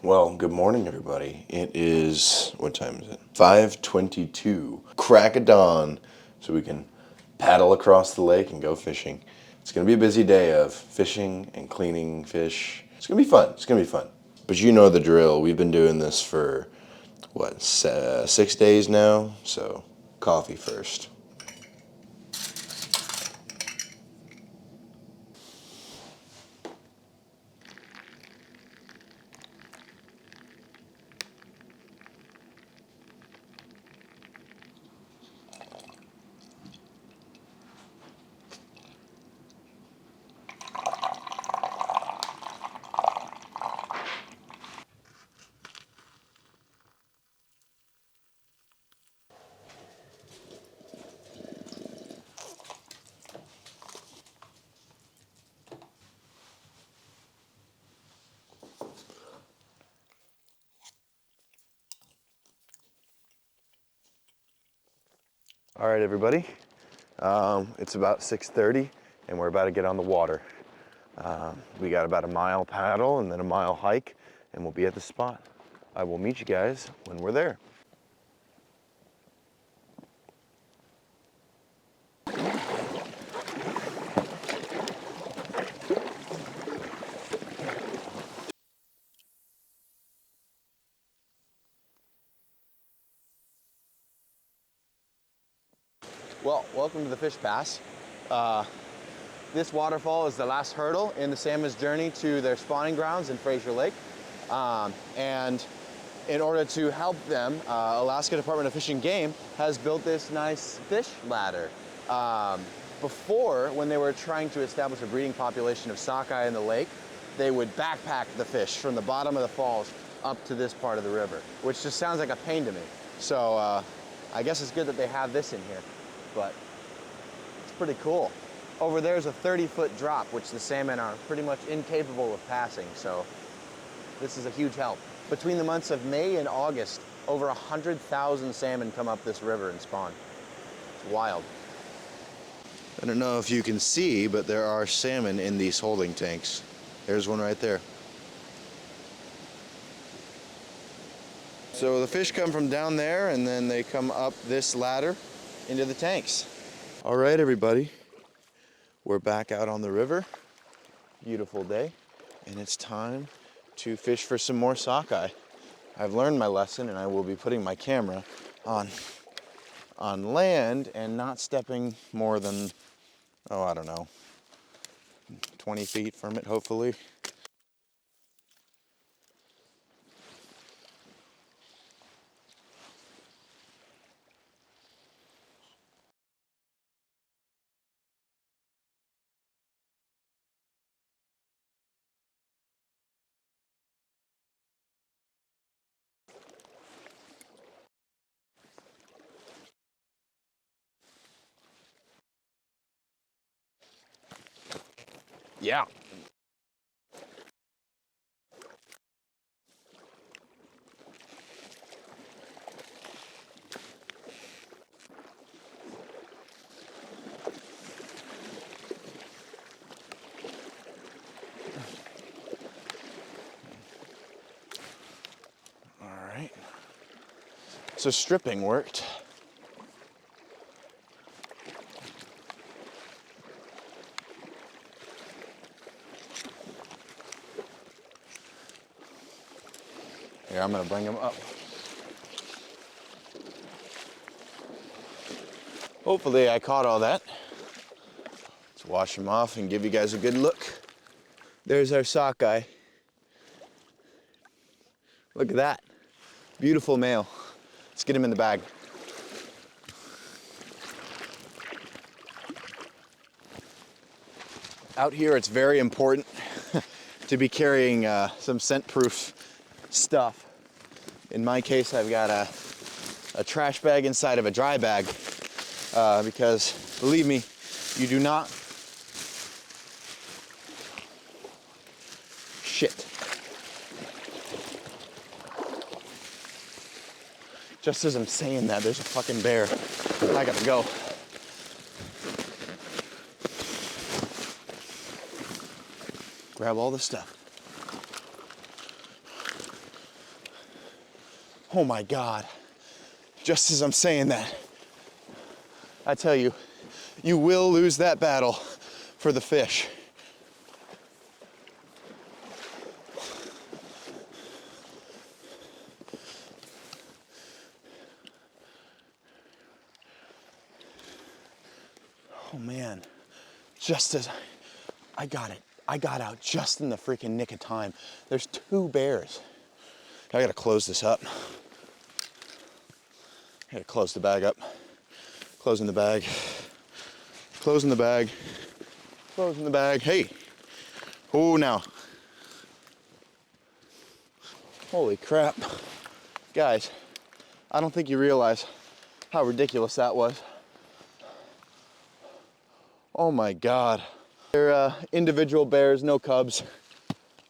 Well, good morning, everybody. It is, what time is it? 5:22. Crack of dawn, so we can paddle across the lake and go fishing. It's gonna be a busy day of fishing and cleaning fish. It's gonna be fun. It's gonna be fun. But you know the drill. We've been doing this for, what, 6 days now? So, coffee first. All right, everybody. It's about 6:30 and we're about to get on the water. We got about a mile paddle and then a mile hike and we'll be at the spot. I will meet you guys when we're there. Well, welcome to the Fish Pass. This waterfall is the last hurdle in the salmon's journey to their spawning grounds in Fraser Lake. And in order to help them, Alaska Department of Fish and Game has built this nice fish ladder. Before, when they were trying to establish a breeding population of sockeye in the lake, they would backpack the fish from the bottom of the falls up to this part of the river, which just sounds like a pain to me. So I guess it's good that they have this in here, but it's pretty cool. Over there's a 30-foot drop, which the salmon are pretty much incapable of passing, so this is a huge help. Between the months of May and August, over 100,000 salmon come up this river and spawn. It's wild. I don't know if you can see, but there are salmon in these holding tanks. There's one right there. So the fish come from down there and then they come up this ladder into the tanks. All right, everybody. We're back out on the river. Beautiful day. And it's time to fish for some more sockeye. I've learned my lesson and I will be putting my camera on land and not stepping more than, I don't know, 20 feet from it, hopefully. Yeah. All right. So stripping worked. Here, I'm gonna bring them up. Hopefully I caught all that. Let's wash them off and give you guys a good look. There's our sockeye. Look at that. Beautiful male. Let's get him in the bag. Out here, it's very important to be carrying some scent-proof stuff. In my case, I've got a trash bag inside of a dry bag because, believe me, you do not... Shit. Just as I'm saying that, there's a fucking bear. I gotta go. Grab all the stuff. Oh my God. Just as I'm saying that, I tell you, you will lose that battle for the fish. Oh man, just as I got it. I got out just in the freaking nick of time. There's 2 bears. I gotta close this up. I gotta close the bag up. Closing the bag. Closing the bag. Closing the bag. Hey. Oh, now. Holy crap. Guys, I don't think you realize how ridiculous that was. Oh my God. They're individual bears, no cubs.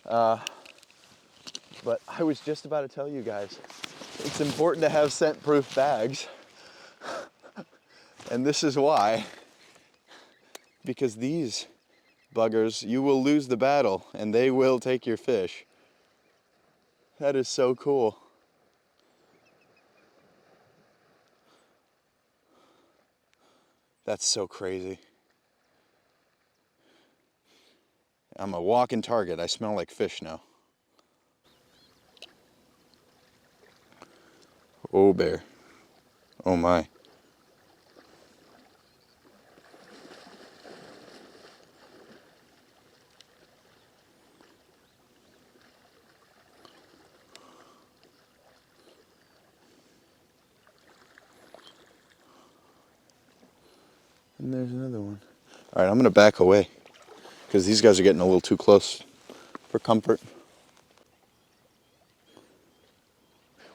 But I was just about to tell you guys, it's important to have scent-proof bags. And this is why. Because these buggers, you will lose the battle and they will take your fish. That is so cool. That's so crazy. I'm a walking target. I smell like fish now. Oh, bear. Oh my. And there's another one. All right, I'm gonna back away because these guys are getting a little too close for comfort.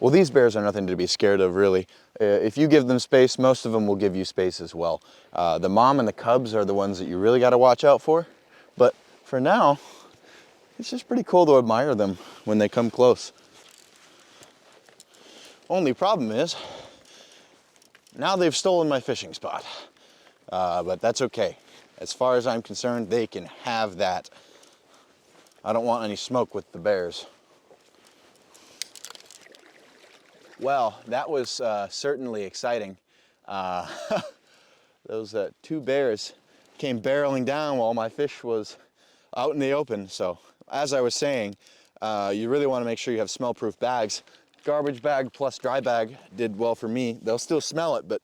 Well, these bears are nothing to be scared of, really. If you give them space, most of them will give you space as well. The mom and the cubs are the ones that you really got to watch out for. But for now, it's just pretty cool to admire them when they come close. Only problem is, now they've stolen my fishing spot. But that's okay. As far as I'm concerned, they can have that. I don't want any smoke with the bears. Well, that was certainly exciting. Those 2 bears came barreling down while my fish was out in the open. So, as I was saying, you really want to make sure you have smell-proof bags. Garbage bag plus dry bag did well for me. They'll still smell it, but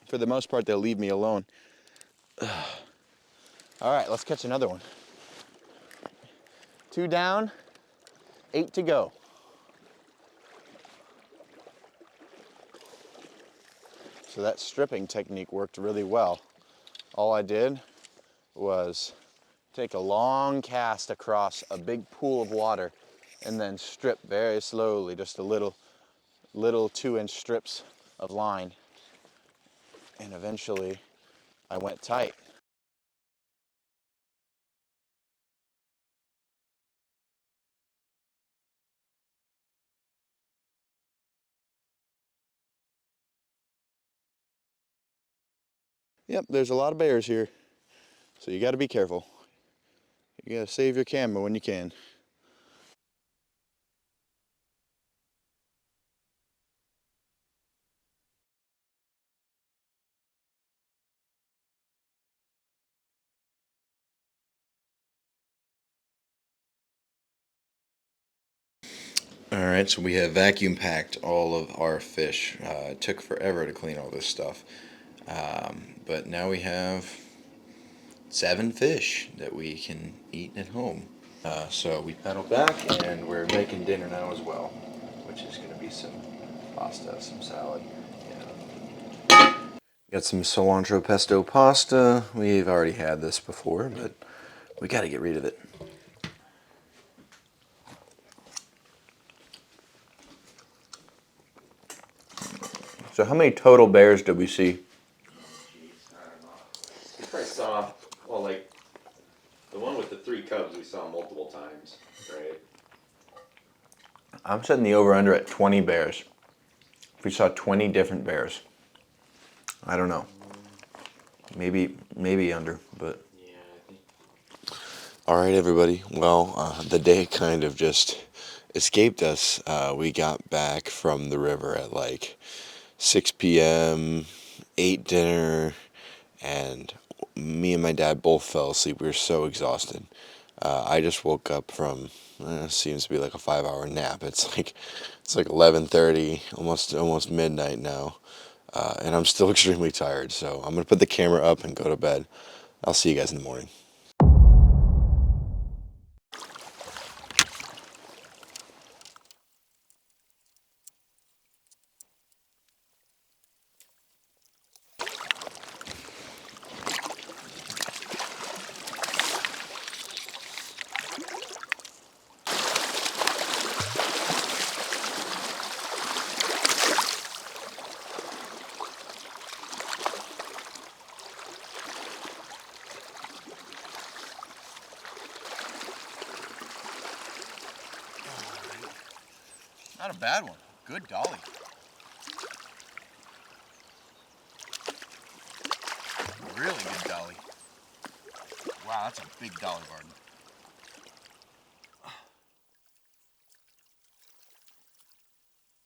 for the most part, they'll leave me alone. All right, let's catch another one. 2 down, 8 to go. So that stripping technique worked really well. All I did was take a long cast across a big pool of water and then strip very slowly, just a little 2-inch strips of line. And eventually I went tight. Yep, there's a lot of bears here, so you got to be careful. You got to save your camera when you can. All right, so we have vacuum packed all of our fish. It took forever to clean all this stuff. But now we have 7 fish that we can eat at home. So we pedaled back and we're making dinner now as well, which is going to be some pasta, some salad. Yeah. Got some cilantro pesto pasta. We've already had this before, but we got to get rid of it. So how many total bears did we see? Jeez, I don't know. We probably saw, well, like, the one with the 3 cubs we saw multiple times, right? I'm setting the over-under at 20 bears. If we saw 20 different bears, I don't know. Maybe under, but. Yeah, I think. All right, everybody. Well, the day kind of just escaped us. We got back from the river at like 6 p.m., ate dinner, and me and my dad both fell asleep. We were so exhausted. I just woke up from seems to be like a 5-hour nap. It's like 11:30, almost midnight now, and I'm still extremely tired. So I'm gonna put the camera up and go to bed. I'll see you guys in the morning. Not a bad one. Good dolly. Really good dolly. Wow, that's a big dolly, Barton.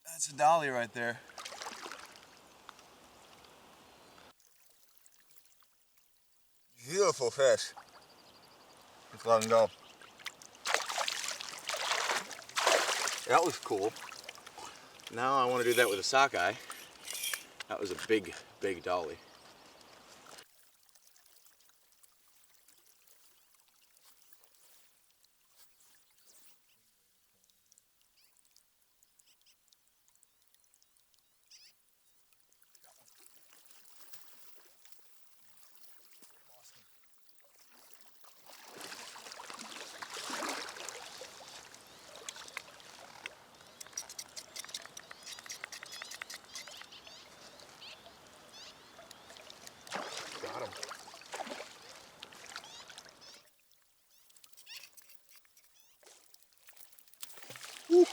That's a dolly right there. Beautiful fish. Just let him go. That was cool. Now I want to do that with a sockeye. That was a big, big dolly. Got him. Woo.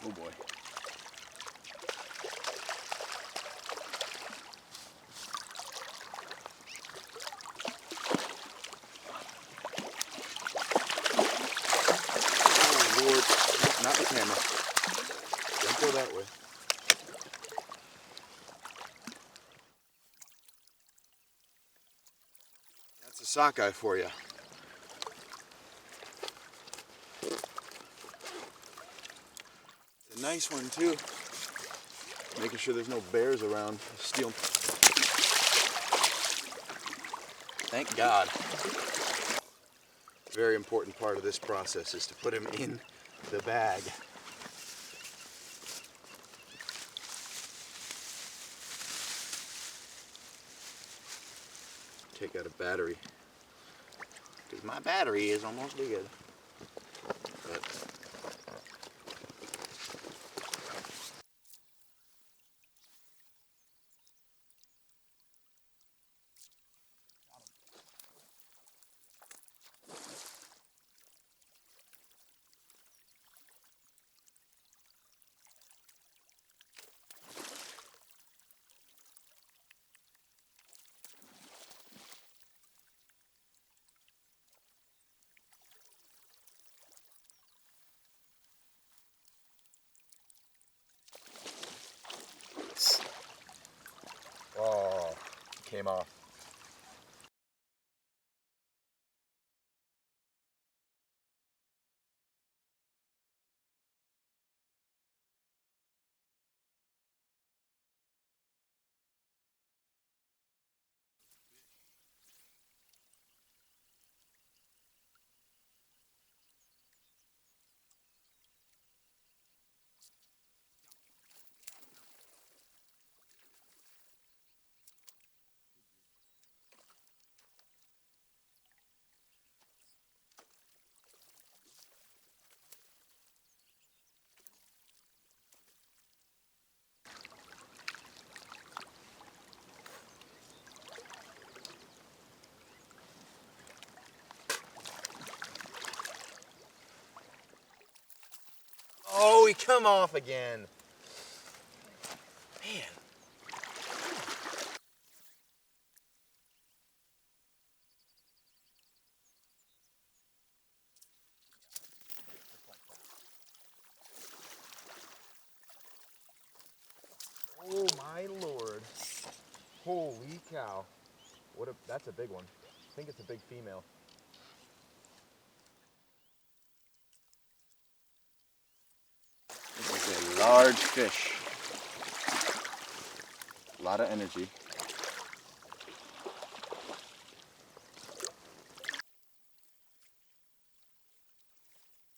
Oh boy. Oh Lord, not the camera. Don't go that way. That's a sockeye for you. It's a nice one too. Making sure there's no bears around. Steal. Thank God. Very important part of this process is to put him in the bag. Take out a battery. Because my battery is almost dead. But oh, came off. No, he come off again. Man. Oh my Lord. Holy cow. That's a big one. I think it's a big female. This is a large fish. A lot of energy.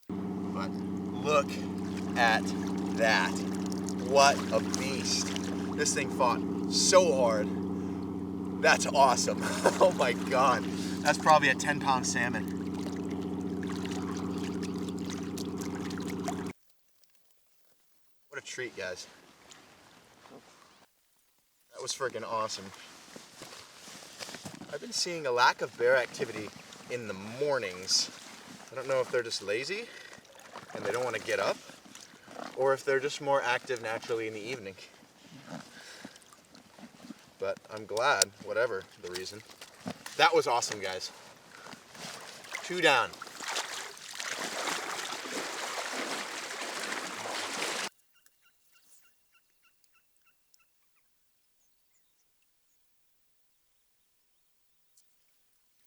But look at that. What a beast. This thing fought so hard. That's awesome. Oh my God. That's probably a 10-pound salmon. What a treat, guys. That was freaking awesome. I've been seeing a lack of bear activity in the mornings. I don't know if they're just lazy and they don't want to get up, or if they're just more active naturally in the evening. But I'm glad, whatever the reason. That was awesome, guys. 2 down.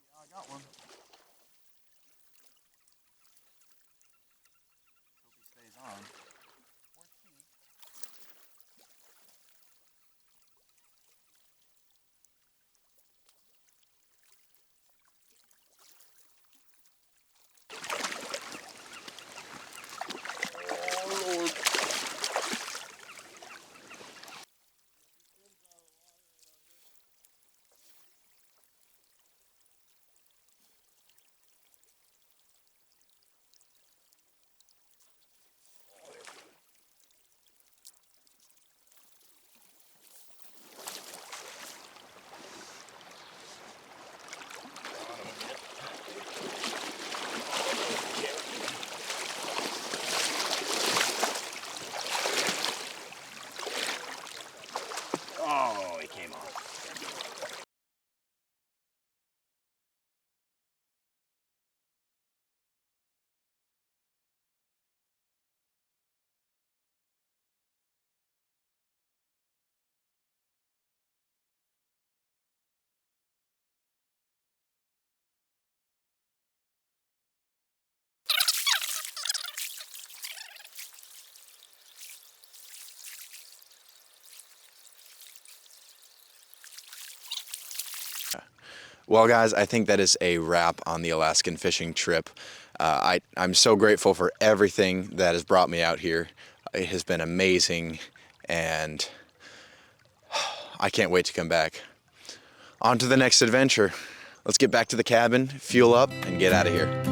Yeah, I got one. Hope he stays on. Or she. Oh, he came off. Well, guys, I think that is a wrap on the Alaskan fishing trip. I'm so grateful for everything that has brought me out here. It has been amazing, and I can't wait to come back. On to the next adventure. Let's get back to the cabin, fuel up, and get out of here.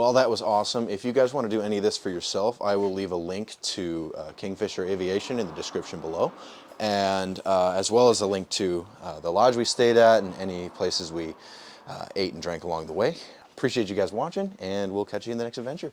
Well, that was awesome. If you guys want to do any of this for yourself, I will leave a link to Kingfisher Aviation in the description below, and as well as a link to the lodge we stayed at and any places we ate and drank along the way. Appreciate you guys watching, and we'll catch you in the next adventure.